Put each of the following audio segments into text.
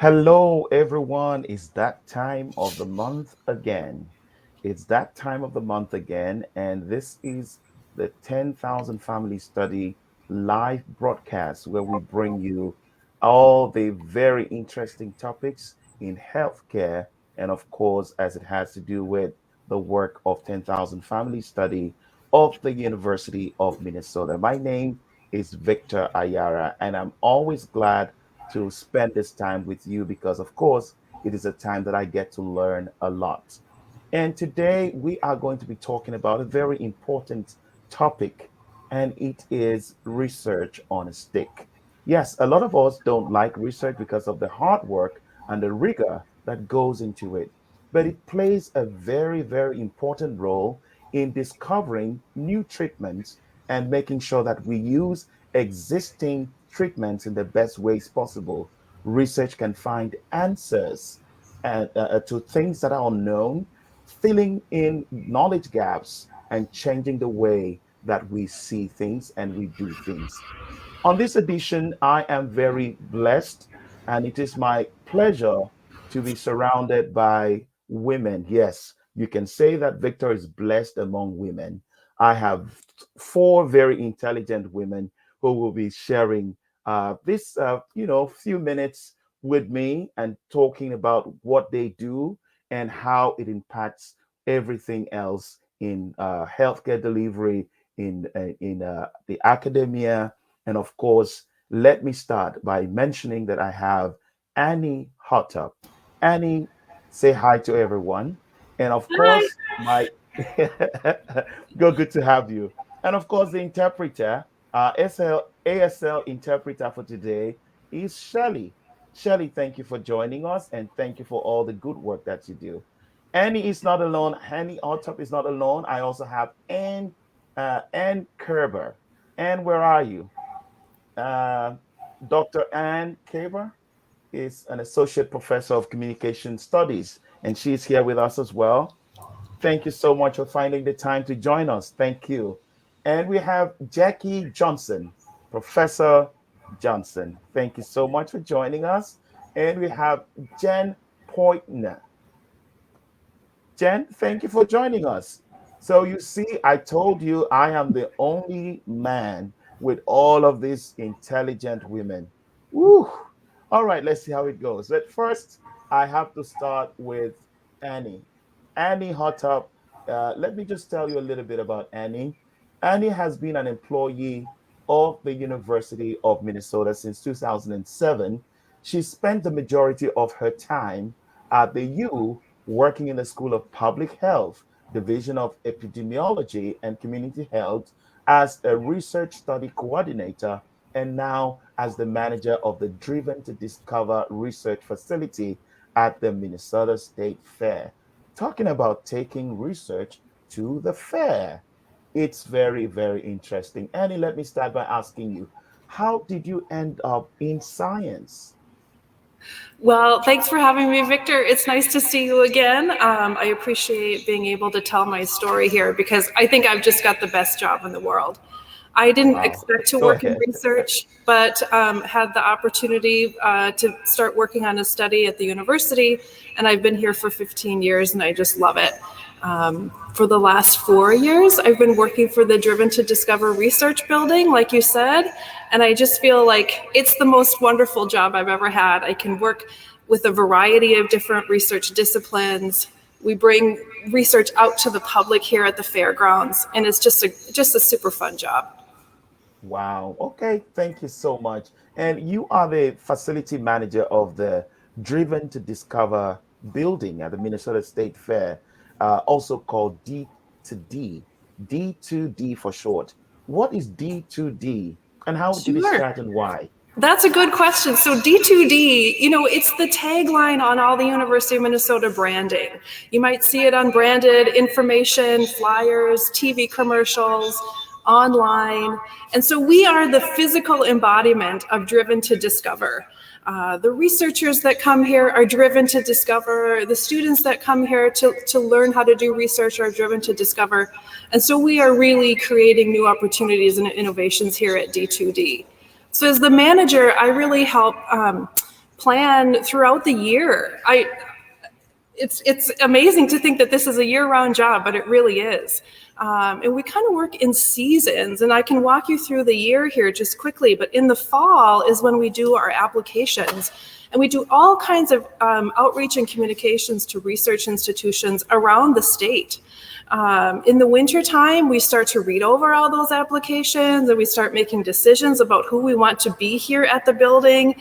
Hello, everyone. It's that time of the month again. It's that time of the month again, and this is the 10,000 Family Study live broadcast where we bring you all the very interesting topics in healthcare, and of course, as it has to do with the work of 10,000 Family Study of the University of Minnesota. My name is Victor Ayara, and I'm always glad to spend this time with you because, of course, it is a time that I get to learn a lot. And today we are going to be talking about a very important topic, and it is research on a stick. Yes, a lot of us don't like research because of the hard work and the rigor that goes into it, but it plays a very, very important role in discovering new treatments and making sure that we use existing treatments in the best ways possible. Research can find answers to things that are unknown, filling in knowledge gaps, and changing the way that we see things and we do things. On this edition, I am very blessed, and it is my pleasure to be surrounded by women. Yes, you can say that Victor is blessed among women. I have four very intelligent women who will be sharing few minutes with me and talking about what they do and how it impacts everything else in healthcare delivery, in the academia, and of course, let me start by mentioning that I have Annie Hotop. Annie, say hi to everyone. And of Hi. course, my good to have you. And of course, the interpreter, ASL interpreter for today is Shelley. Shelley, thank you for joining us and thank you for all the good work that you do. Annie is not alone. Annie Hotop is not alone. I also have Ann Kerber. Ann, where are you? Uh, Dr. Ann Kerber is an associate professor of communication studies, and she's here with us as well. Thank you so much for finding the time to join us. Thank you. And we have Jackie Johnson, Professor Johnson. Thank you so much for joining us. And we have Jen Poynter. Jen, thank you for joining us. So you see, I told you I am the only man with all of these intelligent women. Woo! All right, let's see how it goes. But first, I have to start with Annie. Annie Hotop. Let me just tell you a little bit about Annie. Annie has been an employee of the University of Minnesota since 2007. She spent the majority of her time at the U working in the School of Public Health, Division of Epidemiology and Community Health as a research study coordinator, and now as the manager of the Driven to Discover research facility at the Minnesota State Fair. Talking about taking research to the fair. It's very, very interesting. Annie, let me start by asking you, how did you end up in science? Well, thanks for having me, Victor. It's nice to see you again. I appreciate being able to tell my story here because I think I've just got the best job in the world. I didn't Wow. expect to Go work in ahead. research, but had the opportunity to start working on a study at the university, and I've been here for 15 years, and I just love it. For the last 4 years, I've been working for the Driven to Discover research building, like you said, and I just feel like it's the most wonderful job I've ever had. I can work with a variety of different research disciplines. We bring research out to the public here at the fairgrounds, and it's just a super fun job. Wow. Okay. Thank you so much. And you are the facility manager of the Driven to Discover building at the Minnesota State Fair, also called D2D, D2D for short. What is D2D and how did it Sure. start and why? That's a good question. So D2D, it's the tagline on all the University of Minnesota branding. You might see it on branded information, flyers, TV commercials, online. And so we are the physical embodiment of Driven to Discover. The researchers that come here are driven to discover. The students that come here to learn how to do research are driven to discover. And so we are really creating new opportunities and innovations here at D2D. So as the manager, I really help plan throughout the year. It's amazing to think that this is a year-round job, but it really is. And we kind of work in seasons, and I can walk you through the year here just quickly, but in the fall is when we do our applications. And we do all kinds of outreach and communications to research institutions around the state. In the wintertime, we start to read over all those applications, and we start making decisions about who we want to be here at the building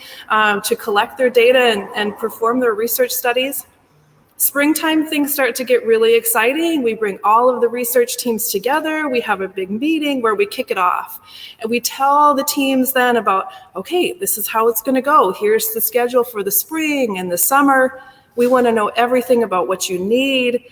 to collect their data and perform their research studies. Springtime, things start to get really exciting. We bring all of the research teams together. We have a big meeting where we kick it off. And we tell the teams then about, okay, this is how it's going to go. Here's the schedule for the spring and the summer. We want to know everything about what you need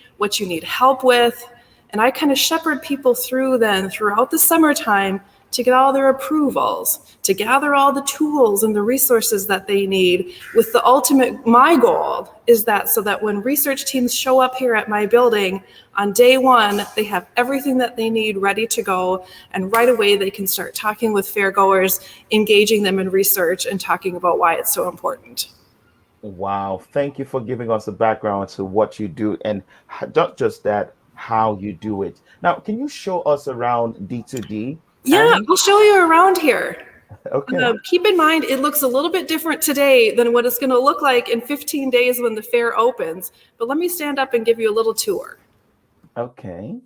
help with. And I kind of shepherd people through then throughout the summertime to get all their approvals, to gather all the tools and the resources that they need, with the ultimate, my goal is that so that when research teams show up here at my building on day one, they have everything that they need ready to go, and right away they can start talking with fairgoers, engaging them in research and talking about why it's so important. Wow. Thank you for giving us a background to what you do, and not just that, how you do it. Now, can you show us around D2D? Yeah, Annie? I'll show you around here. Okay. Keep in mind, it looks a little bit different today than what it's going to look like in 15 days when the fair opens. But let me stand up and give you a little tour. Okay.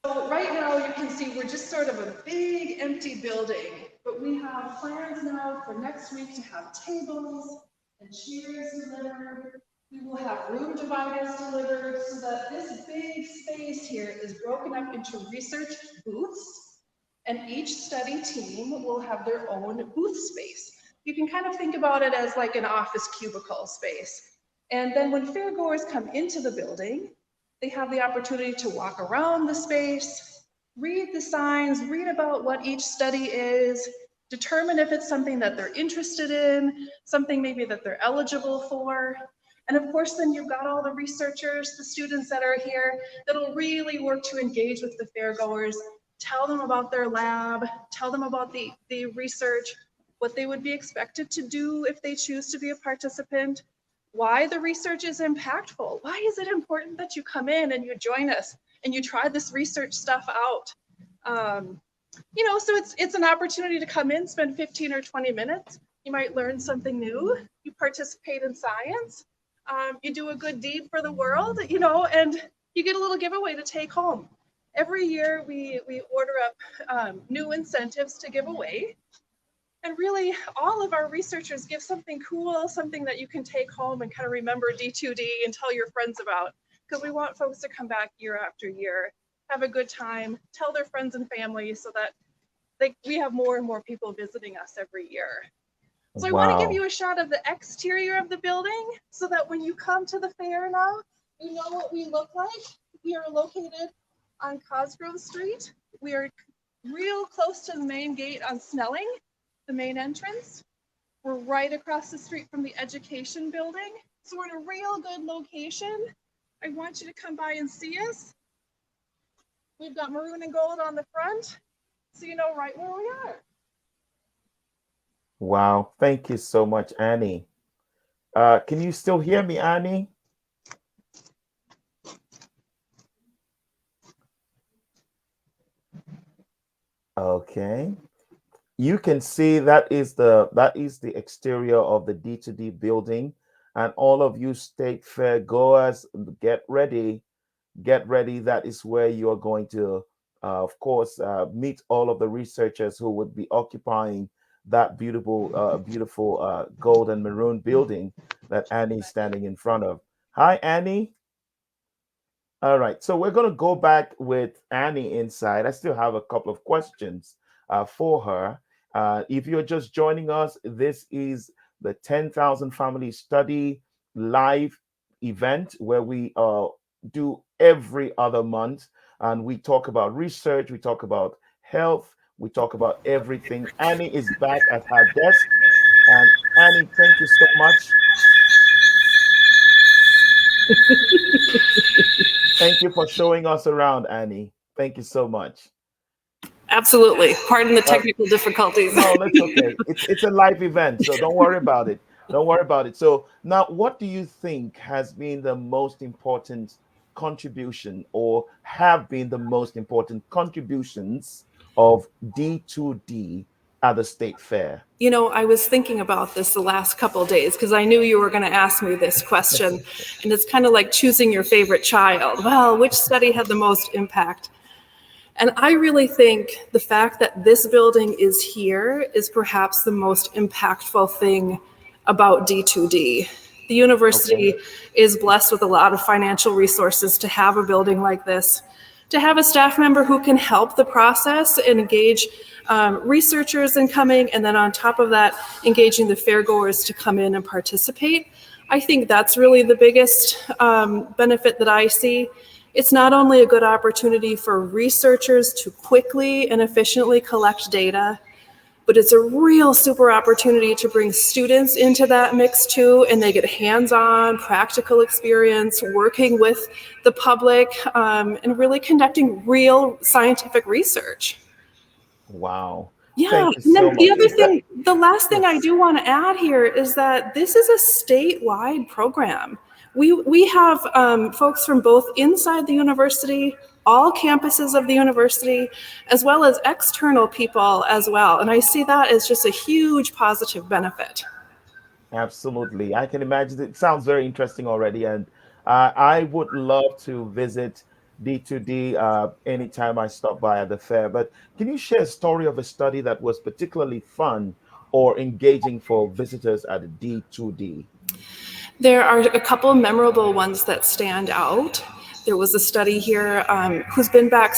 So right now you can see we're just sort of a big empty building, but we have plans now for next week to have tables and chairs delivered. We will have room dividers delivered so that this big space here is broken up into research booths, and each study team will have their own booth space. You can kind of think about it as like an office cubicle space. And then when fairgoers come into the building, they have the opportunity to walk around the space, read the signs, read about what each study is, determine if it's something that they're interested in, something maybe that they're eligible for. And of course, then you've got all the researchers, the students that are here that'll really work to engage with the fairgoers, tell them about their lab, tell them about the research, what they would be expected to do if they choose to be a participant, why the research is impactful. Why is it important that you come in and you join us and you try this research stuff out? So it's an opportunity to come in, spend 15 or 20 minutes. You might learn something new. You participate in science. You do a good deed for the world, and you get a little giveaway to take home. Every year we order up new incentives to give away. And really, all of our researchers give something cool, something that you can take home and kind of remember D2D and tell your friends about, because we want folks to come back year after year, have a good time, tell their friends and family, so that we have more and more people visiting us every year. So I want to give you a shot of the exterior of the building so that when you come to the fair now, you know what we look like. We are located on Cosgrove Street. We are real close to the main gate on Snelling, the main entrance. We're right across the street from the education building. So we're in a real good location. I want you to come by and see us. We've got maroon and gold on the front, so you know right where we are. Wow. Thank you so much, Annie. Can you still hear me, Annie? Okay. You can see that is the exterior of the D2D building, and all of you state fair goers, get ready. That is where you are going to of course meet all of the researchers who would be occupying that beautiful gold and maroon building that Annie's standing in front of. Hi, Annie. All right, so we're going to go back with Annie inside. I still have a couple of questions for her. If you're just joining us, this is the 10,000 Family Study live event where we do every other month. And we talk about research, we talk about health, we talk about everything. Annie is back at her desk. And Annie, thank you so much. Thank you for showing us around, Annie. Thank you so much. Absolutely. Pardon the Uh, technical difficulties. no, that's okay. It's a live event, so don't worry about it. Don't worry about it. So now, what do you think has been the most important contribution, or have been the most important contributions of D2D at the state fair? I was thinking about this the last couple of days because I knew you were going to ask me this question. And it's kind of like choosing your favorite child. Well, which study had the most impact? And I really think the fact that this building is here is perhaps the most impactful thing about D2D. The Okay. university is blessed with a lot of financial resources to have a building like this, to have a staff member who can help the process and engage researchers in coming, and then on top of that, engaging the fairgoers to come in and participate. I think that's really the biggest benefit that I see. It's not only a good opportunity for researchers to quickly and efficiently collect data, but it's a real super opportunity to bring students into that mix too, and they get hands-on practical experience working with the public and really conducting real scientific research. Wow. Yeah, Thank you and so then the much. other Is that thing, the last thing I yes? do want to add here is that this is a statewide program. We have folks from both inside the university, all campuses of the university, as well as external people as well. And I see that as just a huge positive benefit. Absolutely. I can imagine it sounds very interesting already. And I would love to visit D2D anytime I stop by at the fair. But can you share a story of a study that was particularly fun or engaging for visitors at D2D? There are a couple of memorable ones that stand out. There was a study here who's been back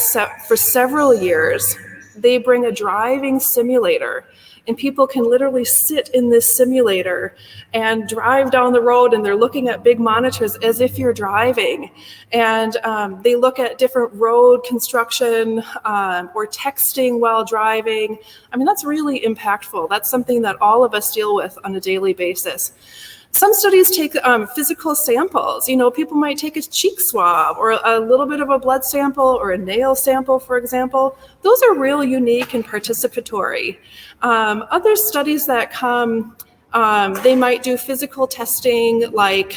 for several years. They bring a driving simulator, and people can literally sit in this simulator and drive down the road, and they're looking at big monitors as if you're driving. And they look at different road construction or texting while driving. I mean, that's really impactful. That's something that all of us deal with on a daily basis. Some studies take physical samples. People might take a cheek swab or a little bit of a blood sample or a nail sample, for example. Those are real unique and participatory. Other studies that come, they might do physical testing like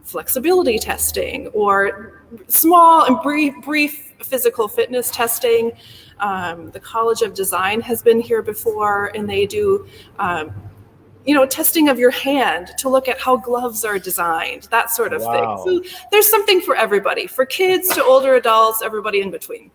flexibility testing or small and brief physical fitness testing. The College of Design has been here before, and they do testing of your hand to look at how gloves are designed, that sort of thing. So Wow. there's something for everybody, for kids to older adults, everybody in between.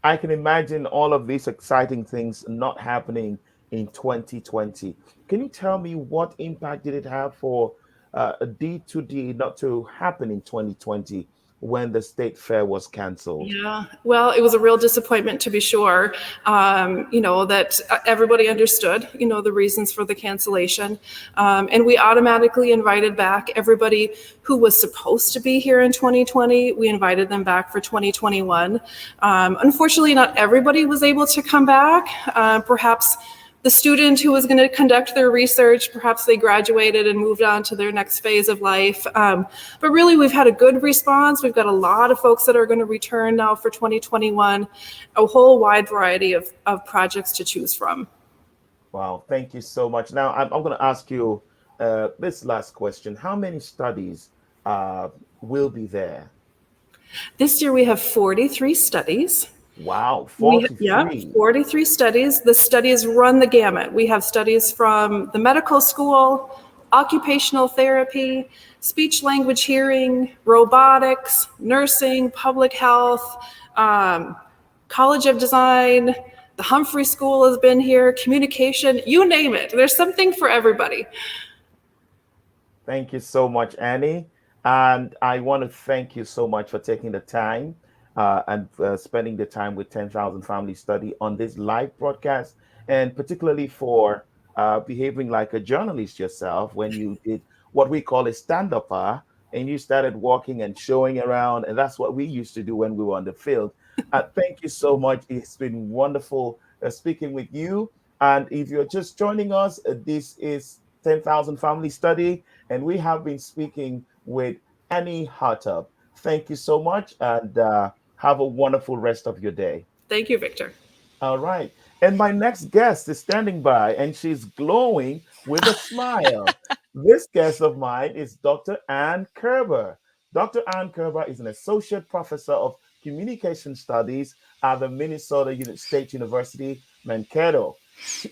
I can imagine all of these exciting things not happening in 2020. Can you tell me what impact did it have for a D2D not to happen in 2020 when the state fair was canceled? Yeah, well, it was a real disappointment to be sure. That everybody understood, the reasons for the cancellation. And we automatically invited back everybody who was supposed to be here in 2020. We invited them back for 2021. Unfortunately, not everybody was able to come back. Perhaps the student who was going to conduct their research, perhaps they graduated and moved on to their next phase of life. But really, we've had a good response. We've got a lot of folks that are going to return now for 2021, a whole wide variety of projects to choose from. Wow, thank you so much. Now, I'm going to ask you this last question. How many studies will be there? This year, we have 43 studies. Wow, Yeah, 43. 43 studies. The studies run the gamut. We have studies from the medical school, occupational therapy, speech language hearing, robotics, nursing, public health, College of Design, the Humphrey School has been here, communication, you name it. There's something for everybody. Thank you so much, Annie. And I want to thank you so much for taking the time and spending the time with 10,000 Family Study on this live broadcast, and particularly for behaving like a journalist yourself when you did what we call a stand-upper and you started walking and showing around. And that's what we used to do when we were on the field. Thank you so much. It's been wonderful speaking with you. And if you're just joining us, this is 10,000 Family Study, and we have been speaking with Annie Hotop. Thank you so much, and have a wonderful rest of your day. Thank you, Victor. All right. And my next guest is standing by and she's glowing with a smile. This guest of mine is Dr. Ann Kerber. Dr. Ann Kerber is an associate professor of communication studies at the State University, Mankato.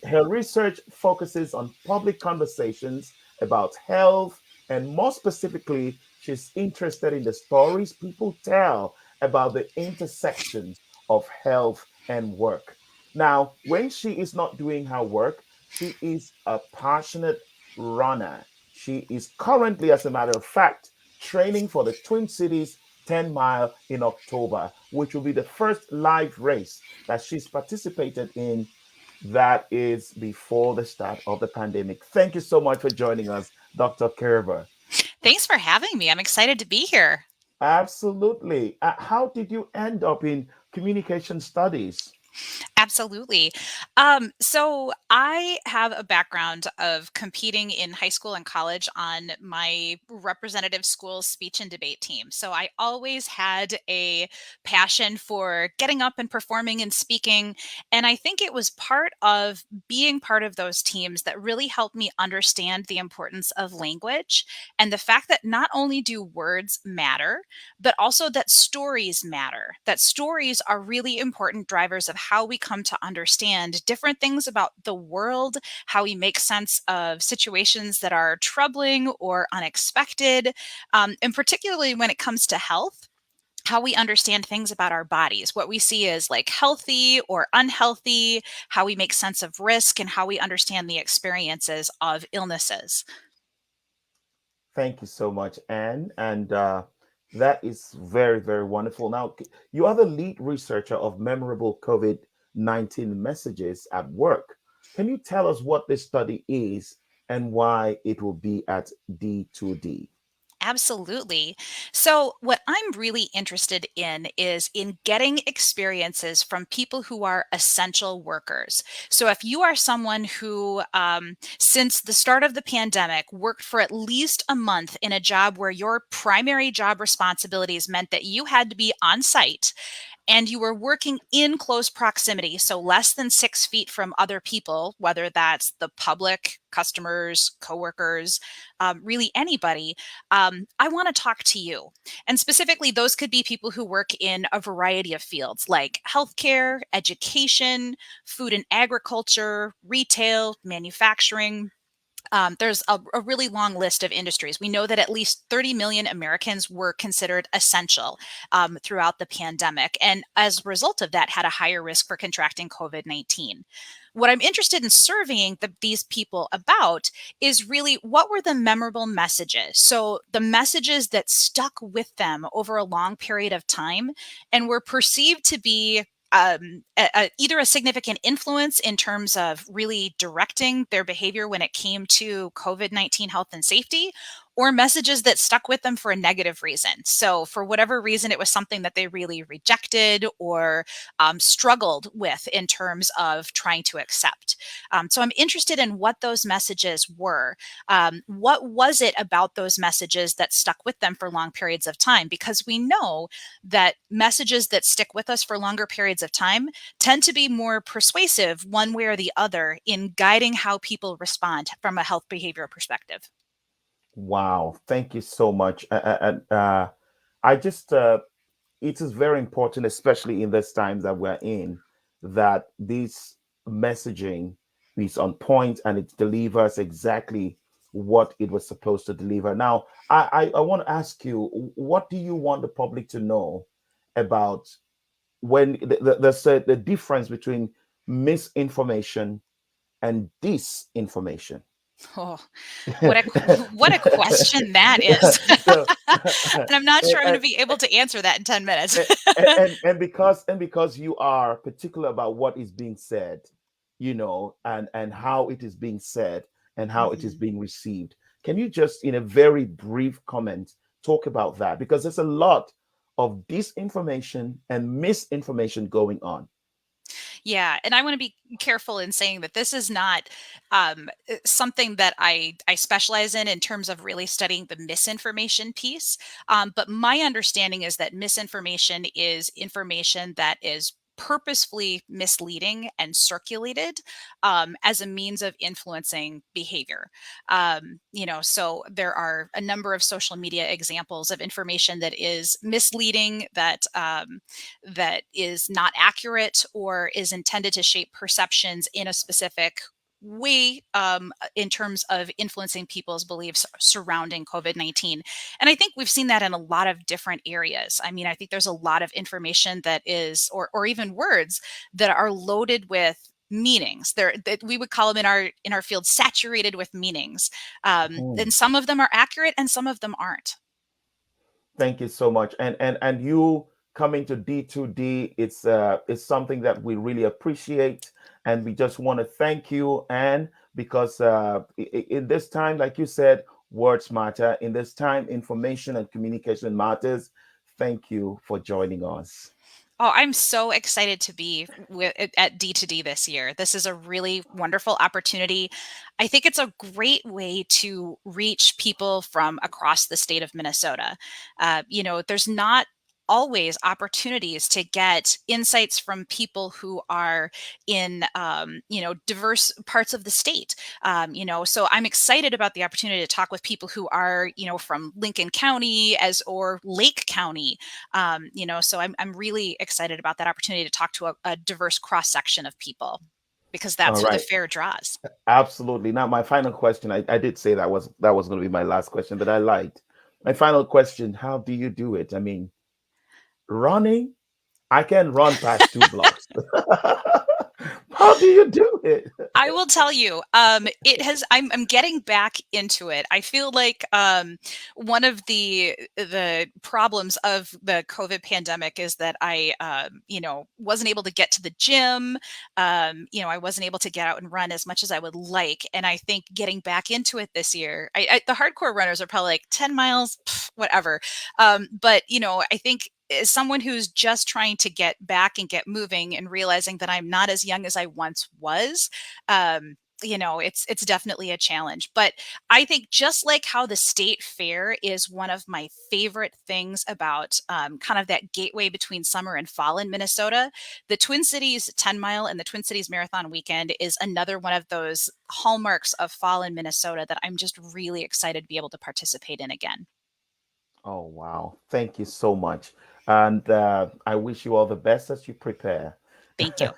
Her research focuses on public conversations about health, and more specifically, she's interested in the stories people tell about the intersections of health and work. Now, when she is not doing her work, she is a passionate runner. She is currently, as a matter of fact, training for the Twin Cities 10 mile in October, which will be the first live race that she's participated in that is before the start of the pandemic. Thank you so much for joining us, Dr. Kerber. Thanks for having me. I'm excited to be here. Absolutely. How did you end up in communication studies? Absolutely. So I have a background of competing in high school and college on my representative school speech and debate team. So I always had a passion for getting up and performing and speaking. And I think it was part of being part of those teams that really helped me understand the importance of language and the fact that not only do words matter, but also that stories matter, that stories are really important drivers of how we come to understand different things about the world, how we make sense of situations that are troubling or unexpected, and particularly when it comes to health. How we understand things about our bodies, what we see as like healthy or unhealthy, how we make sense of risk, and how we understand the experiences of illnesses. Thank you so much, Anne. And that is very, very wonderful. Now, you are the lead researcher of memorable COVID-19 messages at work. Can you tell us what this study is and why it will be at D2D? Absolutely. So, what I'm really interested in is in getting experiences from people who are essential workers. So, if you are someone who, since the start of the pandemic, worked for at least a month in a job where your primary job responsibilities meant that you had to be on site and you were working in close proximity, so less than 6 feet from other people, whether that's the public, customers, coworkers, really anybody, I want to talk to you. And specifically, those could be people who work in a variety of fields like healthcare, education, food and agriculture, retail, manufacturing. There's a really long list of industries. We know that at least 30 million Americans were considered essential throughout the pandemic, and as a result of that, had a higher risk for contracting COVID-19. What I'm interested in surveying these people about is really what were the memorable messages? So, the messages that stuck with them over a long period of time and were perceived to be either a significant influence in terms of really directing their behavior when it came to COVID-19 health and safety, or messages that stuck with them for a negative reason. So, for whatever reason, it was something that they really rejected or struggled with in terms of trying to accept. So, I'm interested in what those messages were. What was it about those messages that stuck with them for long periods of time? Because we know that messages that stick with us for longer periods of time tend to be more persuasive one way or the other in guiding how people respond from a health behavior perspective. Wow, thank you so much. I just, it is very important, especially in this time that we're in, that this messaging is on point and it delivers exactly what it was supposed to deliver. Now, I want to ask you, what do you want the public to know about when the difference between misinformation and disinformation? Oh, what a question that is. So, And I'm not sure I'm going to and, be able to answer that in 10 minutes. and because you are particular about what is being said, and how it is being said and how it is Mhm. being received, can you just in a very brief comment talk about that, because there's a lot of disinformation and misinformation going on. Yeah, and I want to be careful in saying that this is not something that I specialize in terms of really studying the misinformation piece. But my understanding is that misinformation is information that is purposefully misleading and circulated as a means of influencing behavior. So there are a number of social media examples of information that is misleading, that is not accurate, or is intended to shape perceptions in a specific way in terms of influencing people's beliefs surrounding COVID-19. And I think we've seen that in a lot of different areas. I mean, I think there's a lot of information that is, or even words that are loaded with meanings. That we would call them in our field saturated with meanings. Hmm. And some of them are accurate and some of them aren't. Thank you so much. And you coming to D2D, it's something that we really appreciate, and we just want to thank you. And because in this time, like you said, words matter. In this time, information and communication matters. Thank you for joining us. Oh, I'm so excited to be at D2D this year. This is a really wonderful opportunity. I think it's a great way to reach people from across the state of Minnesota. There's not always opportunities to get insights from people who are in, diverse parts of the state. So I'm excited about the opportunity to talk with people who are, from Lincoln County or Lake County. So I'm really excited about that opportunity to talk to a diverse cross section of people, because All that's who the right. fair draws. Absolutely. Now, my final question, I did say that was going to be my last question, but I liked my final question. How do you do it? I mean, running, I can run past 2 blocks. How do you do it? I will tell you, I'm getting back into it. I feel like one of the problems of the COVID pandemic is that I wasn't able to get to the gym. I wasn't able to get out and run as much as I would like. And I think getting back into it this year, the hardcore runners are probably like 10 miles, whatever. But I think as someone who's just trying to get back and get moving and realizing that I'm not as young as I once was, it's definitely a challenge. But I think just like how the state fair is one of my favorite things about kind of that gateway between summer and fall in Minnesota, the Twin Cities 10 mile and the Twin Cities Marathon weekend is another one of those hallmarks of fall in Minnesota that I'm just really excited to be able to participate in again. Oh, wow. Thank you so much. And I wish you all the best as you prepare. Thank you.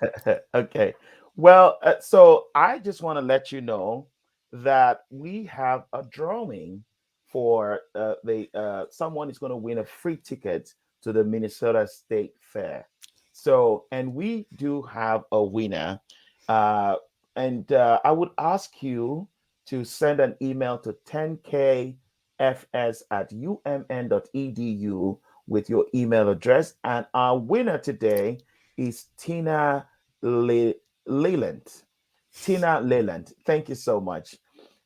Okay. Well, so I just want to let you know that we have a drawing for the someone is going to win a free ticket to the Minnesota State Fair. So, and we do have a winner. Uh, and I would ask you to send an email to 10kfs@umn.edu with your email address. And our winner today is Tina Leland. Tina Leland, thank you so much.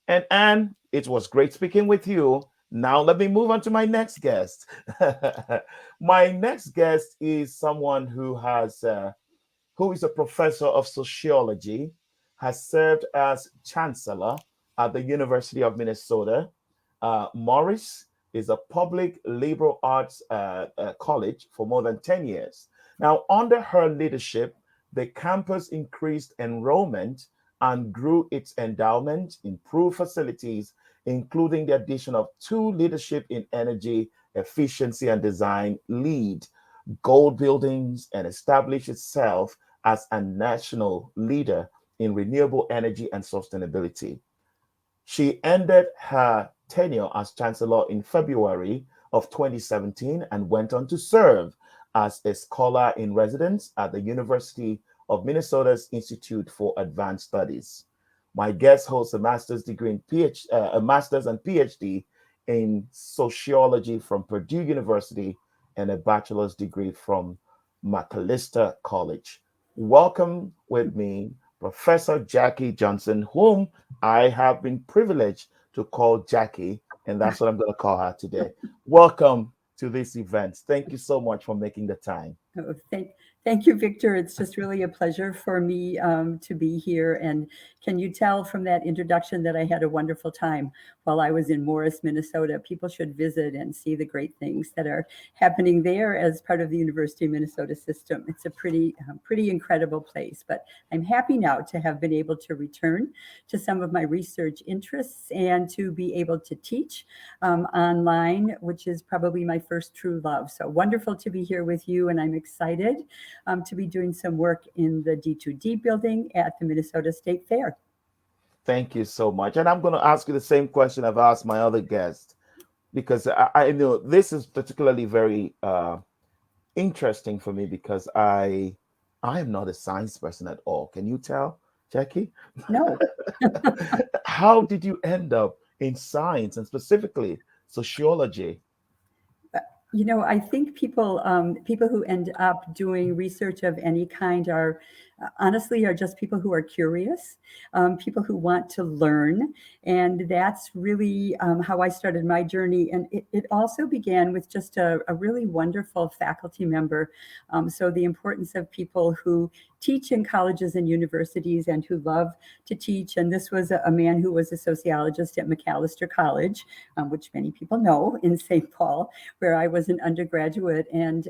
And Anne, it was great speaking with you. Now let me move on to my next guest. My next guest is someone who is a professor of sociology, has served as chancellor at the University of Minnesota. Morris is a public liberal arts college for more than 10 years. Now, under her leadership, the campus increased enrollment and grew its endowment, improved facilities, including the addition of 2 leadership in energy efficiency and design lead gold buildings, and established itself as a national leader in renewable energy and sustainability. She ended her tenure as chancellor in February of 2017 and went on to serve as a scholar in residence at the University of Minnesota's Institute for Advanced Studies. My guest holds a master's degree in a master's and PhD in sociology from Purdue University and a bachelor's degree from Macalester College. Welcome with me, Professor Jackie Johnson, whom I have been privileged to call Jackie, and that's what I'm going to call her today. Welcome to this event. Thank you so much for making the time. Oh, Thank you, Victor. It's just really a pleasure for me to be here. And can you tell from that introduction that I had a wonderful time while I was in Morris, Minnesota? People should visit and see the great things that are happening there as part of the University of Minnesota system. It's a pretty incredible place. But I'm happy now to have been able to return to some of my research interests and to be able to teach online, which is probably my first true love. So wonderful to be here with you, and I'm excited to be doing some work in the D2D building at the Minnesota State Fair. Thank you so much. And I'm going to ask you the same question I've asked my other guests, because I know this is particularly very interesting for me, because I am not a science person at all. Can you tell, Jackie? No. How did you end up in science, and specifically sociology? You know, I think people who end up doing research of any kind are honestly are just people who are curious, people who want to learn, and that's really how I started my journey. And it also began with just a really wonderful faculty member. So the importance of people who teach in colleges and universities and who love to teach. And this was a man who was a sociologist at Macalester College, which many people know in St. Paul, where I was an undergraduate. And,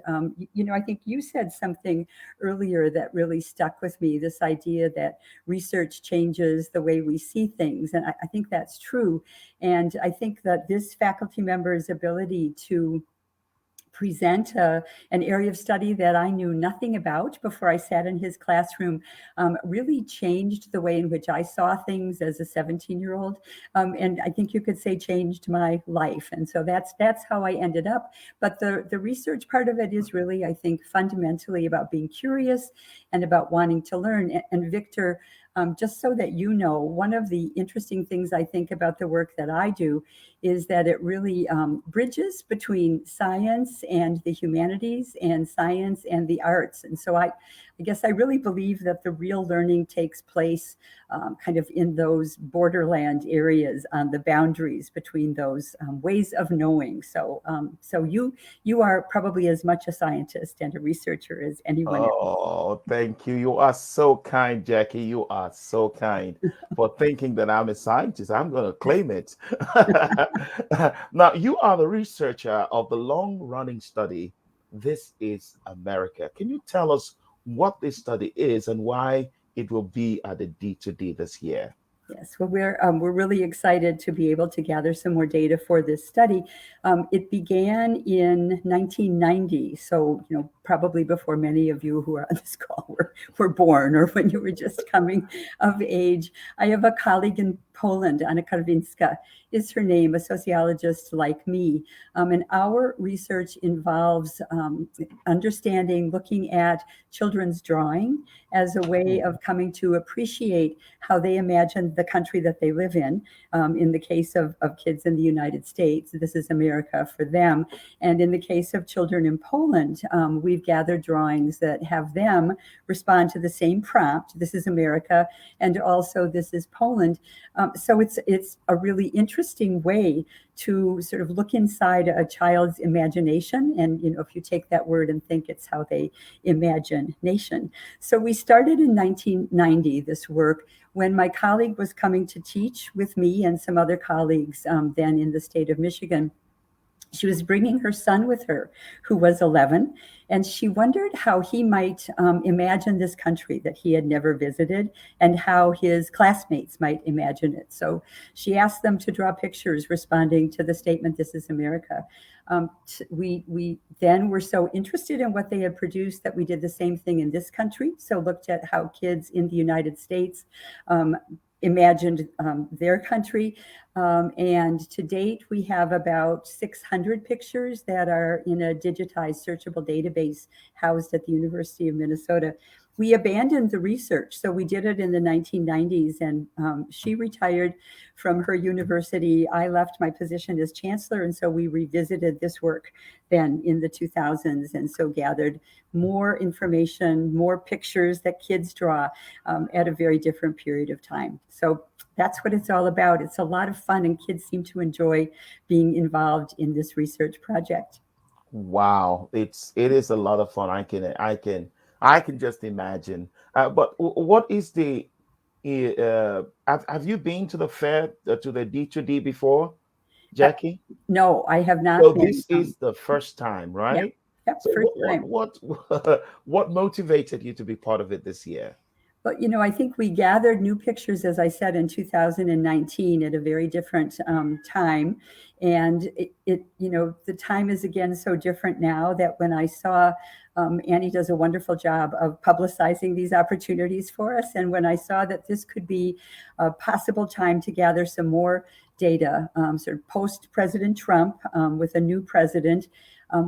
you know, I think you said something earlier that really stuck with me, this idea that research changes the way we see things. And I think that's true. And I think that this faculty member's ability to present an area of study that I knew nothing about before I sat in his classroom really changed the way in which I saw things as a 17-year-old. And I think you could say changed my life. And so that's how I ended up. But the research part of it is really, I think, fundamentally about being curious and about wanting to learn. And Victor, just so that you know, one of the interesting things I think about the work that I do is that it really bridges between science and the humanities and science and the arts. And so I guess I really believe that the real learning takes place kind of in those borderland areas on the boundaries between those ways of knowing. So you are probably as much a scientist and a researcher as anyone else. Oh, thank you. You are so kind, Jackie. You are so kind for thinking that I'm a scientist. I'm going to claim it. Now, you are the researcher of the long-running study, This is America. Can you tell us what this study is and why it will be at the D2D this year? Yes, well, we're really excited to be able to gather some more data for this study. It began in 1990, so you know probably before many of you who are on this call were born, or when you were just coming of age. I have a colleague in Poland, Anna Karwinska is her name, a sociologist like me, and our research involves understanding, looking at children's drawing as a way of coming to appreciate how they imagine the country that they live in. In the case of kids in the United States, this is America for them. And in the case of children in Poland, we've gathered drawings that have them respond to the same prompt, this is America, and also this is Poland. So it's a really interesting way to sort of look inside a child's imagination. And, you know, if you take that word and think it's how they imagine nation. So we started in 1990, this work, when my colleague was coming to teach with me and some other colleagues then in the state of Michigan. She was bringing her son with her, who was 11, and she wondered how he might imagine this country that he had never visited and how his classmates might imagine it. So she asked them to draw pictures responding to the statement, "This is America." We then were so interested in what they had produced that we did the same thing in this country. So looked at how kids in the United States imagined their country. And to date, we have about 600 pictures that are in a digitized searchable database housed at the University of Minnesota. We abandoned the research. So we did it in the 1990s, and she retired from her university. I left my position as chancellor, and so we revisited this work then in the 2000s, and so gathered more information, more pictures that kids draw at a very different period of time. So that's what it's all about. It's a lot of fun, and kids seem to enjoy being involved in this research project. Wow, it is a lot of fun. I can I can just imagine. But what is the have you been to the fair, to the D2D before, Uh, Jackie? no, I have not So been. this is the first time, Yep, right? yep, So first what time. what what what motivated you to be part of it this year? But I think we gathered new pictures, as I said, in 2019 at a very different time, and the time is again so different now that when I saw Annie does a wonderful job of publicizing these opportunities for us, and when I saw that this could be a possible time to gather some more data, sort of post President Trump with a new president,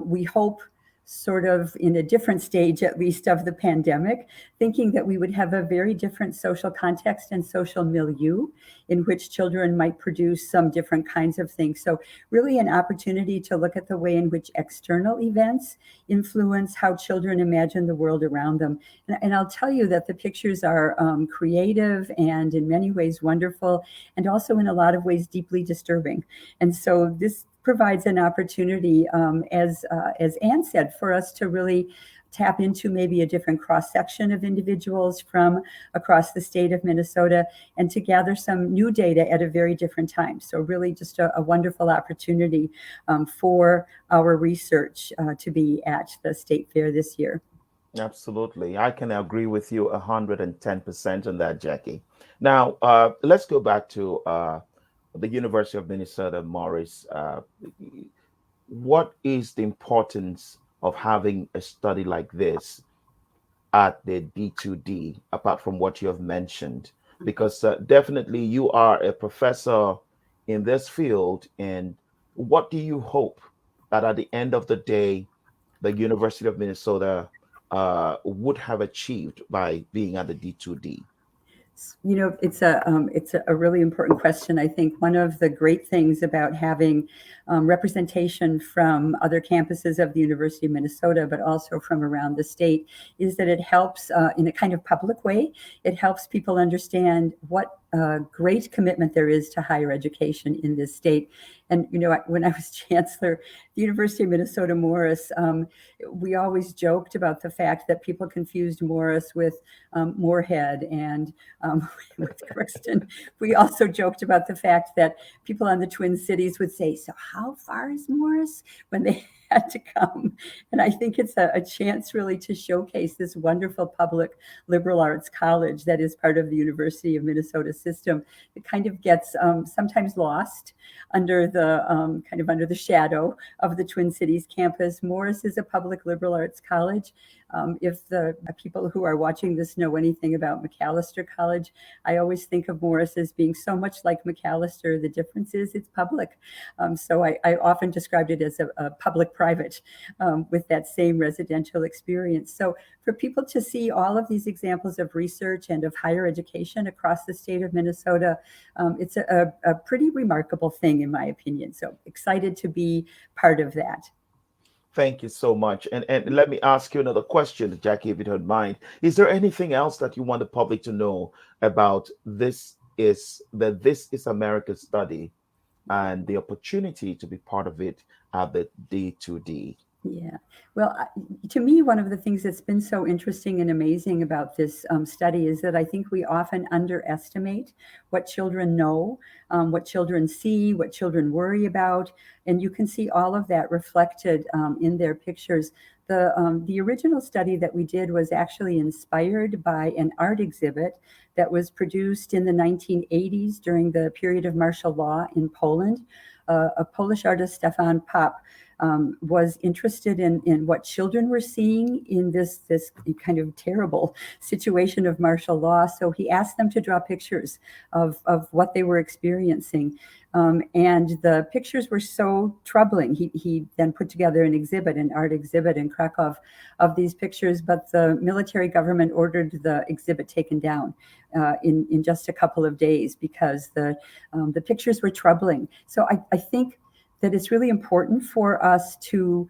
we hope sort of in a different stage, at least, of the pandemic, thinking that we would have a very different social context and social milieu in which children might produce some different kinds of things. So really an opportunity to look at the way in which external events influence how children imagine the world around them. And I'll tell you that the pictures are creative and in many ways wonderful, and also in a lot of ways deeply disturbing. And so this provides an opportunity, as Anne said, for us to really tap into maybe a different cross-section of individuals from across the state of Minnesota and to gather some new data at a very different time. So really just a wonderful opportunity for our research to be at the State Fair this year. Absolutely. I can agree with you 110% on that, Jackie. Now, let's go back to the University of Minnesota, Morris. What is the importance of having a study like this at the D2D, apart from what you have mentioned? Because definitely you are a professor in this field. And what do you hope that at the end of the day, the University of Minnesota would have achieved by being at the D2D? It's a really important question. I think one of the great things about having representation from other campuses of the University of Minnesota, but also from around the state, is that it helps in a kind of public way. It helps people understand what great commitment there is to higher education in this state. And when I was chancellor, the University of Minnesota Morris, we always joked about the fact that people confused Morris with Moorhead and with Kristen. We also joked about the fact that people on the Twin Cities would say, "So how far is Morris?" when they had to come. And I think it's a chance really to showcase this wonderful public liberal arts college that is part of the University of Minnesota system. It kind of gets sometimes lost under the under the shadow of the Twin Cities campus. Morris is a public liberal arts college. If the people who are watching this know anything about Macalester College, I always think of Morris as being so much like Macalester. The difference is it's public. So I often described it as a public-private with that same residential experience. So for people to see all of these examples of research and of higher education across the state of Minnesota, it's a pretty remarkable thing, in my opinion. So excited to be part of that. Thank you so much. And let me ask you another question, Jackie, if you don't mind. Is there anything else that you want the public to know about this is America's study and the opportunity to be part of it at the D2D? Yeah. Well, to me, one of the things that's been so interesting and amazing about this study is that I think we often underestimate what children know, what children see, what children worry about. And you can see all of that reflected in their pictures. The original study that we did was actually inspired by an art exhibit that was produced in the 1980s during the period of martial law in Poland. A Polish artist, Stefan Pop, was interested in what children were seeing in this kind of terrible situation of martial law. So he asked them to draw pictures of what they were experiencing. And the pictures were so troubling. He then put together an art exhibit in Krakow of these pictures, but the military government ordered the exhibit taken down in just a couple of days because the pictures were troubling. So I think that it's really important for us to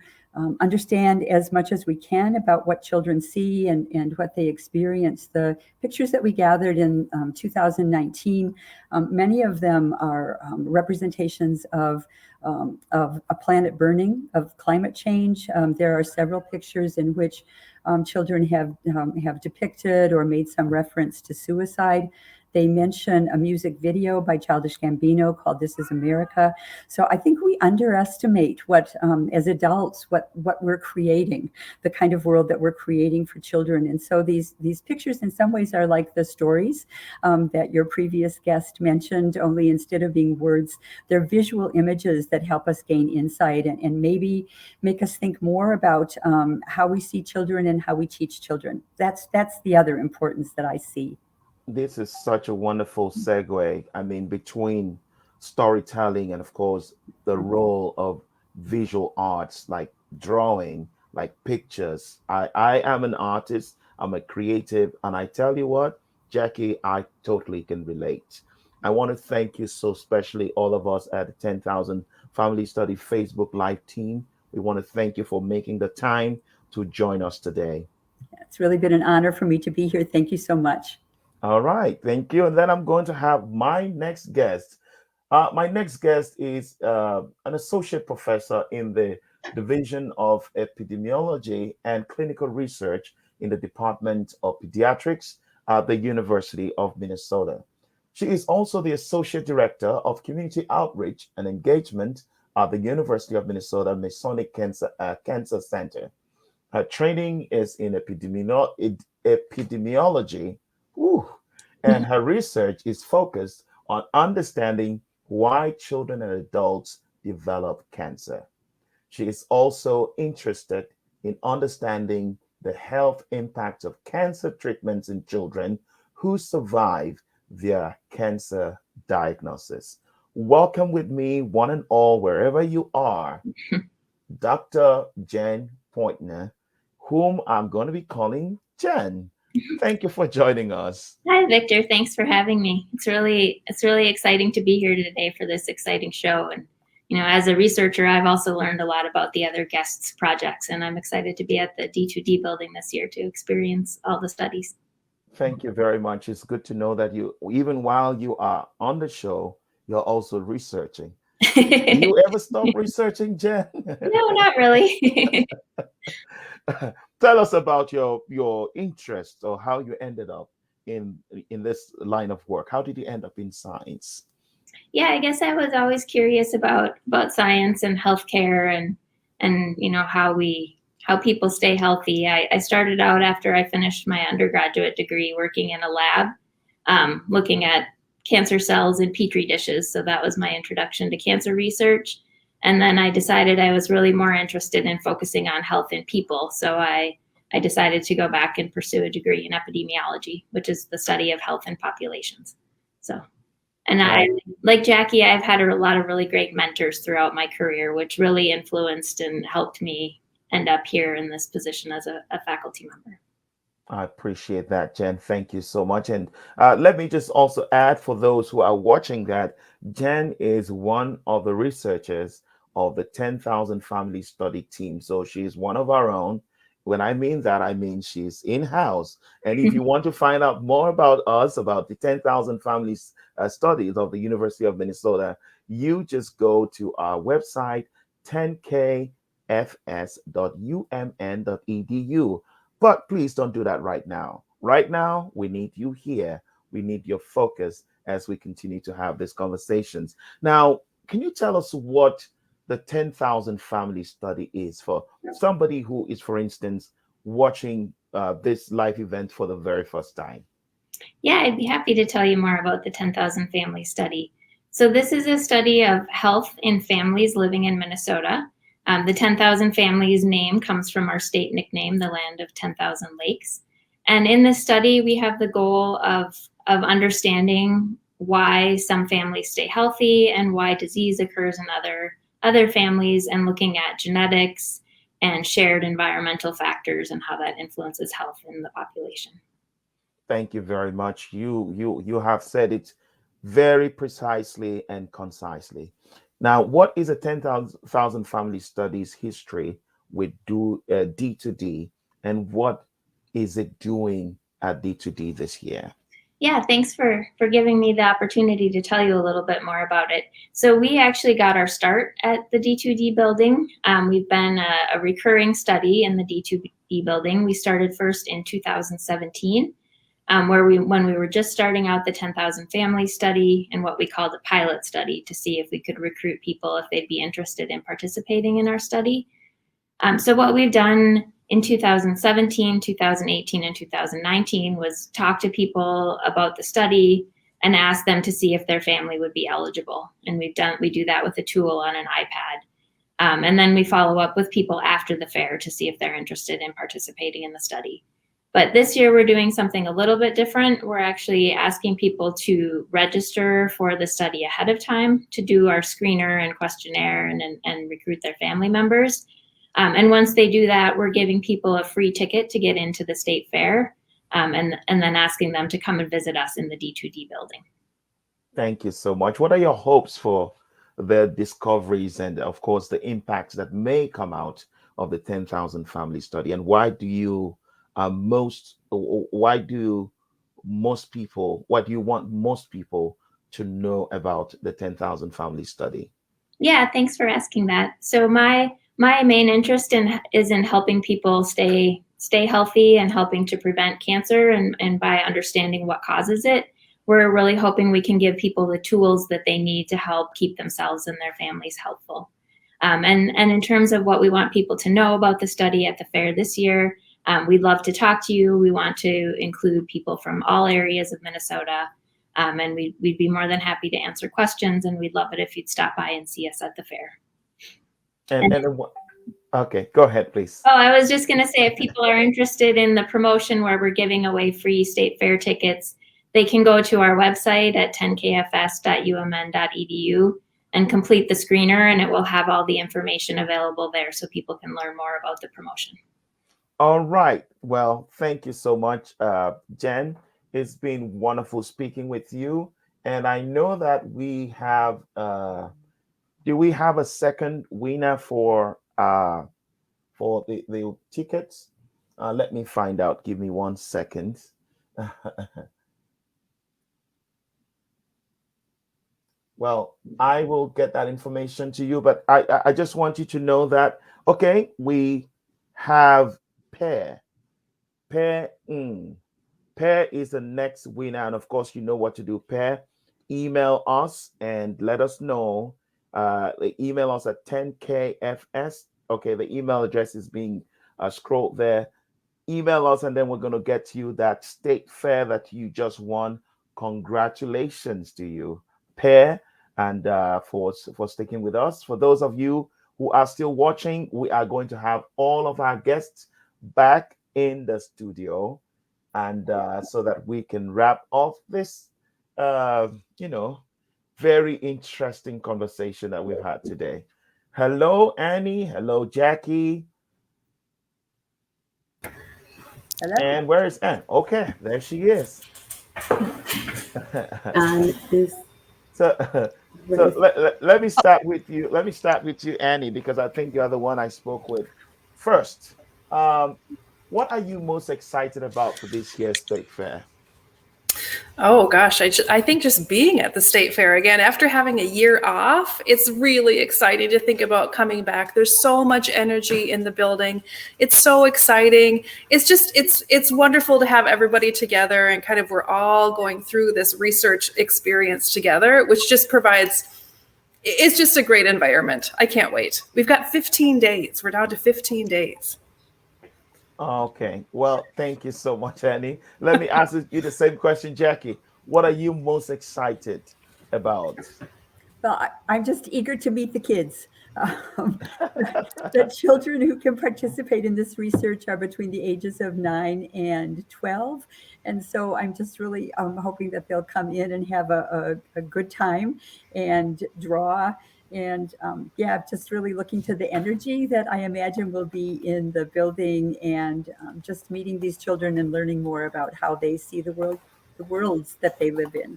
understand as much as we can about what children see and what they experience. The pictures that we gathered in 2019, many of them are representations of a planet burning, of climate change. There are several pictures in which children have depicted or made some reference to suicide. They mention a music video by Childish Gambino called "This Is America." So I think we underestimate what, as adults, what we're creating, the kind of world that we're creating for children. And so these pictures in some ways are like the stories that your previous guest mentioned, only instead of being words, they're visual images that help us gain insight and maybe make us think more about how we see children and how we teach children. That's the other importance that I see. This is such a wonderful segue. I mean, between storytelling and, of course, the role of visual arts like drawing, like pictures. I am an artist, I'm a creative, and I tell you what, Jackie, I totally can relate. I want to thank you so specially, all of us at the 10,000 Family Study Facebook Live team. We want to thank you for making the time to join us today. It's really been an honor for me to be here. Thank you so much. All right, thank you. And then I'm going to have my next guest. My next guest is an associate professor in the Division of Epidemiology and Clinical Research in the Department of Pediatrics at the University of Minnesota. She is also the Associate Director of Community Outreach and Engagement at the University of Minnesota Masonic Cancer Center. Her training is in epidemiology. Ooh. And her research is focused on understanding why children and adults develop cancer. She is also interested in understanding the health impacts of cancer treatments in children who survive their cancer diagnosis. Welcome with me, one and all, wherever you are, Dr. Jen Poynter, whom I'm going to be calling Jen. Thank you for joining us. Hi, Victor. Thanks for having me. It's really exciting to be here today for this exciting show. And, as a researcher, I've also learned a lot about the other guests' projects, and I'm excited to be at the D2D Building this year to experience all the studies. Thank you very much. It's good to know that you, even while you are on the show, you're also researching. Do you ever stop researching, Jen? No, not really. Tell us about your interest or how you ended up in this line of work. How did you end up in science? Yeah, I guess I was always curious about science and healthcare and how people stay healthy. I started out after I finished my undergraduate degree working in a lab, looking at cancer cells in petri dishes. So that was my introduction to cancer research. And then I decided I was really more interested in focusing on health in people. So I decided to go back and pursue a degree in epidemiology, which is the study of health in populations. So, and I, like Jackie, I've had a lot of really great mentors throughout my career, which really influenced and helped me end up here in this position as a faculty member. I appreciate that, Jen. Thank you so much. And let me just also add for those who are watching that Jen is one of the researchers of the 10,000 Family Study team. So she's one of our own. When I mean that, I mean she's in-house. And if you want to find out more about us, about the 10,000 Family Studies of the University of Minnesota, you just go to our website, 10kfs.umn.edu. But please don't do that right now. Right now, we need you here. We need your focus as we continue to have these conversations. Now, can you tell us what the 10,000 Family Study is for somebody who is, for instance, watching this live event for the very first time? Yeah, I'd be happy to tell you more about the 10,000 Family Study. So this is a study of health in families living in Minnesota. The 10,000 Families name comes from our state nickname, the land of 10,000 lakes. And in this study, we have the goal of understanding why some families stay healthy and why disease occurs in other families, and looking at genetics and shared environmental factors and how that influences health in the population. Thank you very much. You have said it very precisely and concisely. Now, what is a 10,000 Family Studies history? with D2D, and what is it doing at D2D this year? Yeah, thanks for giving me the opportunity to tell you a little bit more about it. So we actually got our start at the D2D building. We've been a recurring study in the D2D building. We started first in 2017, when we were just starting out the 10,000 family study and what we called a pilot study to see if we could recruit people if they'd be interested in participating in our study. So what we've done in 2017, 2018, and 2019 was talk to people about the study and ask them to see if their family would be eligible. And we do that with a tool on an iPad. And then we follow up with people after the fair to see if they're interested in participating in the study. But this year we're doing something a little bit different. We're actually asking people to register for the study ahead of time to do our screener and questionnaire and recruit their family members. And once they do that, we're giving people a free ticket to get into the state fair, and then asking them to come and visit us in the D2D building. Thank you so much. What are your hopes for the discoveries and, of course, the impacts that may come out of the 10,000 family study? And why do you what do you want most people to know about the 10,000 family study? Yeah, thanks for asking that. So my main interest is in helping people stay healthy and helping to prevent cancer, and by understanding what causes it, we're really hoping we can give people the tools that they need to help keep themselves and their families healthful. And in terms of what we want people to know about the study at the fair this year, we'd love to talk to you. We want to include people from all areas of Minnesota, and we'd be more than happy to answer questions, and we'd love it if you'd stop by and see us at the fair. Okay, go ahead, please. Oh, I was just going to say, if people are interested in the promotion where we're giving away free state fair tickets, they can go to our website at 10kfs.umn.edu and complete the screener, and it will have all the information available there so people can learn more about the promotion. All right. Well, thank you so much, Jen. It's been wonderful speaking with you. And I know that we have, do we have a second winner for the tickets? Let me find out. Give me 1 second. Well, I will get that information to you, but I just want you to know that, okay, we have Pear. Pear is the next winner. And of course, you know what to do. Pear, email us and let us know. Email us at 10kfs. Okay, the email address is being scrolled there. Email us, and then we're going to get you that state fair that you just won. Congratulations to you, Pear, and for sticking with us. For those of you who are still watching, we are going to have all of our guests back in the studio, and so that we can wrap off this very interesting conversation that we've had today. Hello, Annie. Hello, Jackie. Hello. And where is Anne? Okay, there she is. So let me start with you. Let me start with you, Annie, because I think you're the one I spoke with first. What are you most excited about for this year's state fair? Oh gosh, I think just being at the state fair again after having a year off, it's really exciting to think about coming back. There's so much energy in the building. It's so exciting. It's wonderful to have everybody together, and kind of we're all going through this research experience together, which just it's just a great environment. I can't wait. We've got 15 days. We're down to 15 days. Okay. Well, thank you so much, Annie. Let me ask you the same question, Jackie. What are you most excited about? Well, I'm just eager to meet the kids. The children who can participate in this research are between the ages of 9 and 12. And so I'm just really hoping that they'll come in and have a good time and draw. And just really looking to the energy that I imagine will be in the building, and just meeting these children and learning more about how they see the worlds that they live in.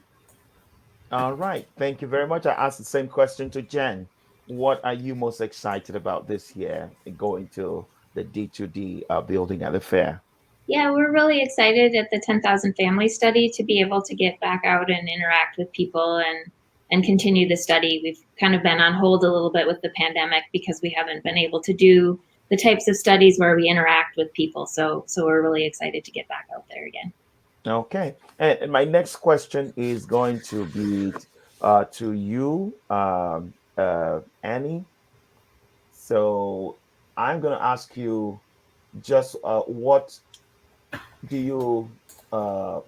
All right. Thank you very much. I asked the same question to Jen. what are you most excited about this year going to the D2D building at the fair? Yeah, we're really excited at the 10,000 Family Study to be able to get back out and interact with people and continue the study. We've kind of been on hold a little bit with the pandemic because we haven't been able to do the types of studies where we interact with people. So we're really excited to get back out there again. Okay. And my next question is going to be to you, Annie. So I'm going to ask you just what do you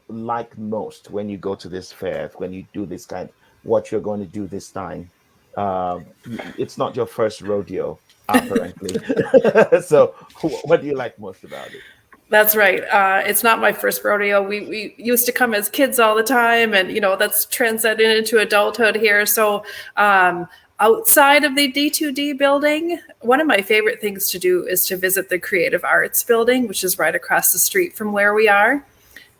like most when you go to this fair, when you do this kind, what you're going to do this time? It's not your first rodeo, apparently. So what do you like most about it? That's right. It's not my first rodeo. We used to come as kids all the time, and that's transcended into adulthood here. So outside of the D2D building, one of my favorite things to do is to visit the Creative Arts building, which is right across the street from where we are.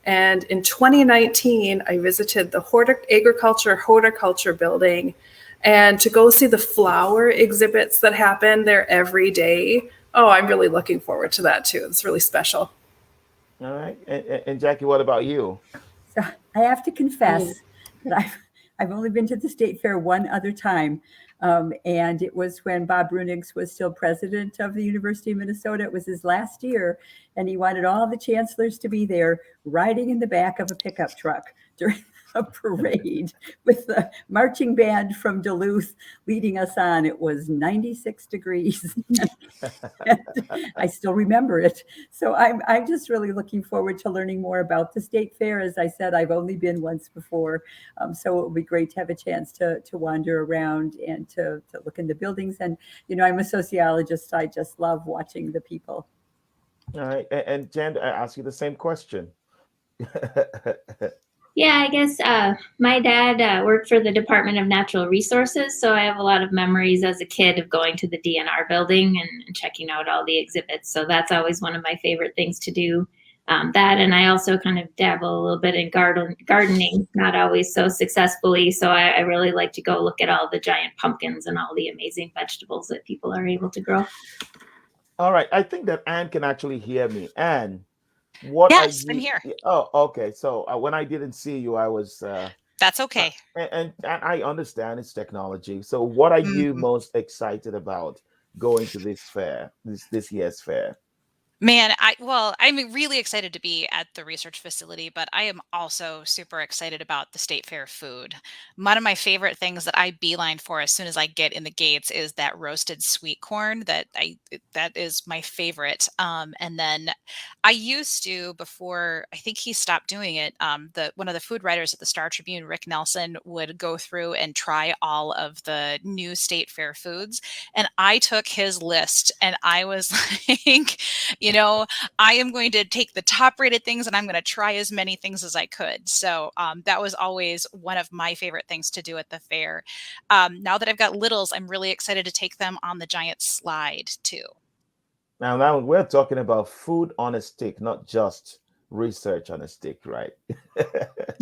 And in 2019, I visited the horticulture building, and to go see the flower exhibits that happen there every day. Oh, I'm really looking forward to that too. It's really special. All right. And Jackie, what about you? So I have to confess that I've only been to the state fair one other time. And it was when Bob Brunigs was still president of the University of Minnesota. It was his last year, and he wanted all the chancellors to be there riding in the back of a pickup truck during a parade with the marching band from Duluth leading us on. It was 96 degrees. I still remember it. So I'm just really looking forward to learning more about the state fair. As I said, I've only been once before. So it will be great to have a chance to wander around and to look in the buildings. And, I'm a sociologist. So I just love watching the people. All right. And Jen, I ask you the same question. Yeah, I guess my dad worked for the Department of Natural Resources, so I have a lot of memories as a kid of going to the DNR building and checking out all the exhibits. So that's always one of my favorite things to do. That, and I also kind of dabble a little bit in gardening, not always so successfully. So I really like to go look at all the giant pumpkins and all the amazing vegetables that people are able to grow. All right. I think that Anne can actually hear me. Anne, Yes, I'm here. Oh, okay. So when I didn't see you, I was. That's okay. And I understand it's technology. So what are you most excited about going to this fair, this year's fair? Man, I'm really excited to be at the research facility, but I am also super excited about the state fair food. One of my favorite things that I beeline for as soon as I get in the gates is that roasted sweet corn that is my favorite. And then I used to, before I think he stopped doing it, one of the food writers at the Star Tribune, Rick Nelson, would go through and try all of the new state fair foods. And I took his list and I was like, I am going to take the top rated things and I'm going to try as many things as I could. So that was always one of my favorite things to do at the fair. Now that I've got littles, I'm really excited to take them on the giant slide too. Now we're talking about food on a stick, not just research on a stick, right?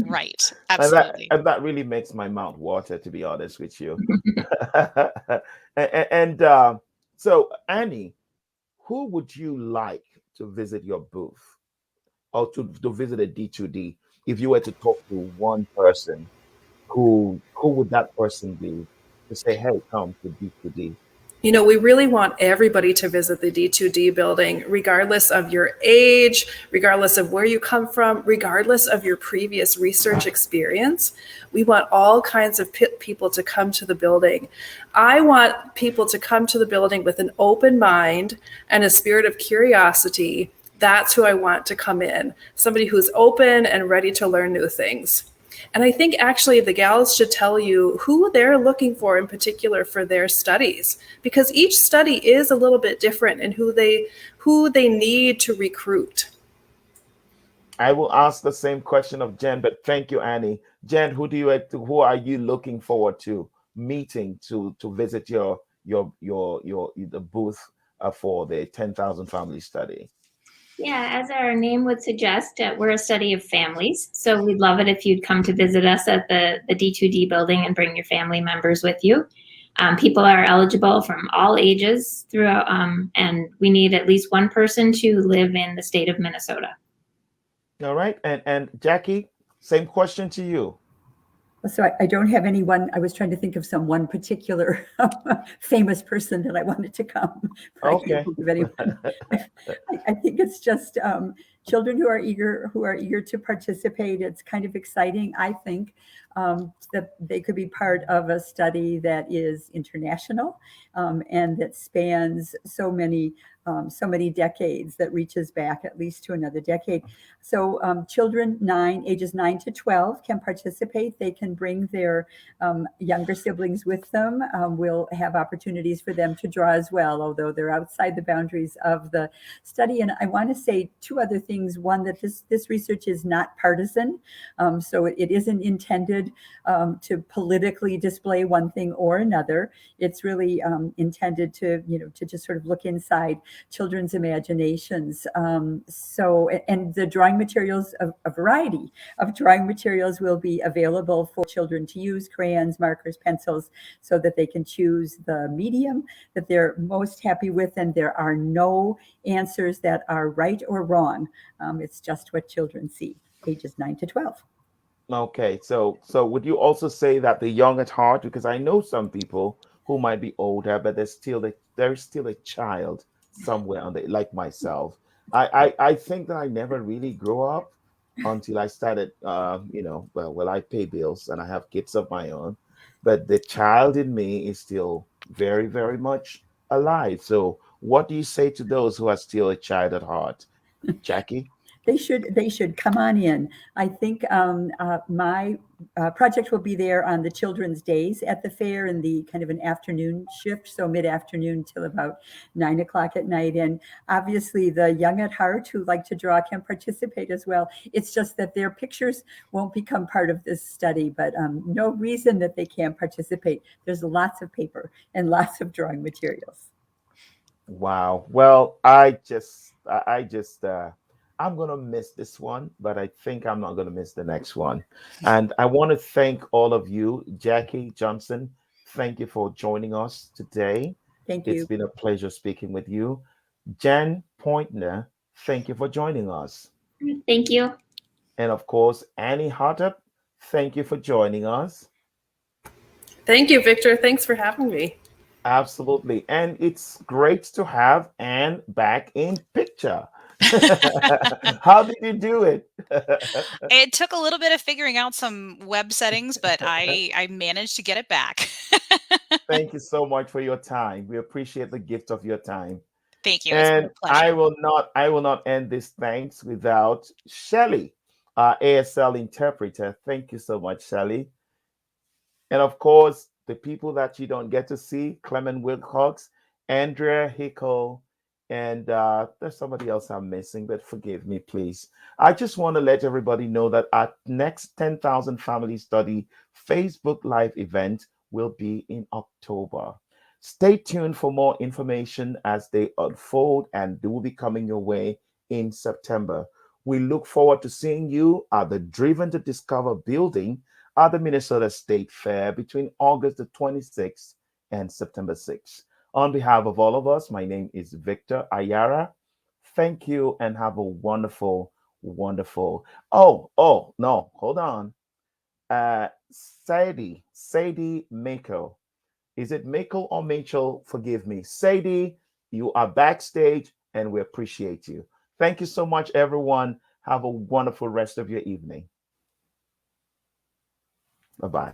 Right. Absolutely. And that really makes my mouth water, to be honest with you. and so, Annie, who would you like to visit your booth or to visit a D2D? If you were to talk to one person, who would that person be to say, hey, come to D2D? We really want everybody to visit the D2D building, regardless of your age, regardless of where you come from, regardless of your previous research experience. We want all kinds of people to come to the building. I want people to come to the building with an open mind and a spirit of curiosity. That's who I want to come in. Somebody who's open and ready to learn new things. And I think actually the gals should tell you who they're looking for in particular for their studies, because each study is a little bit different in who they need to recruit. I will ask the same question of Jen, but thank you, Annie. Jen, who are you looking forward to meeting to visit your the booth for the 10,000 family study? Yeah, as our name would suggest, we're a study of families. So we'd love it if you'd come to visit us at the D2D building and bring your family members with you. People are eligible from all ages throughout, and we need at least one person to live in the state of Minnesota. All right. And Jackie, same question to you. So I don't have anyone. I was trying to think of some one particular famous person that I wanted to come. But I can't Okay. think of anyone. I think it's just children who are eager to participate. It's kind of exciting. I think that they could be part of a study that is international and that spans so many decades, that reaches back at least to another decade. So children ages 9 to 12 can participate. They can bring their younger siblings with them. We'll have opportunities for them to draw as well, although they're outside the boundaries of the study. And I want to say two other things. One, that this research is not partisan. So it isn't intended to politically display one thing or another. It's really intended to just sort of look inside children's imaginations. And the drawing materials, a variety of drawing materials will be available for children to use: crayons, markers, pencils, so that they can choose the medium that they're most happy with. And there are no answers that are right or wrong. It's just what children see, ages 9 to 12. Okay. So would you also say that the young at heart, because I know some people who might be older, but there's still a child somewhere on the, like myself. I think that I never really grew up until I started, well, I pay bills and I have kids of my own, but the child in me is still very, very much alive. So what do you say to those who are still a child at heart? Jackie? They should come on in. I think my project will be there on the children's days at the fair in the kind of an afternoon shift, so mid-afternoon till about 9 o'clock at night. And obviously the young at heart who like to draw can participate as well. It's just that their pictures won't become part of this study, but no reason that they can't participate. There's lots of paper and lots of drawing materials. Wow. Well, I'm gonna miss this one, but I think I'm not gonna miss the next one. And I want to thank all of you. Jackie Johnson, thank you for joining us today. Thank It's you. been a pleasure speaking with you. Jen Poynter, thank you for joining us. Thank you. And of course, Annie Hotop, thank you for joining us. Thank you, Victor. Thanks for having me. Absolutely. And it's great to have Anne back in picture. How did you do it? It took a little bit of figuring out some web settings, but I managed to get it back. Thank you so much for your time. We appreciate the gift of your time. Thank you. It's been And a pleasure. I will not end this thanks without Shelley, our ASL interpreter. Thank you so much, Shelley. And of course, the people that you don't get to see: Clement Wilcox, Andrea Hickle, and there's somebody else I'm missing, but forgive me, please. I just want to let everybody know that our next 10,000 Family Study Facebook Live event will be in October. Stay tuned for more information as they unfold, and they will be coming your way in September. We look forward to seeing you at the Driven to Discover building at the Minnesota State Fair between August the 26th and September 6th. On behalf of all of us, my name is Victor Ayara. Thank you and have a wonderful, wonderful. No, hold on. Sadie Mako. Is it Mako or Mitchell? Forgive me. Sadie, you are backstage and we appreciate you. Thank you so much, everyone. Have a wonderful rest of your evening. Bye bye.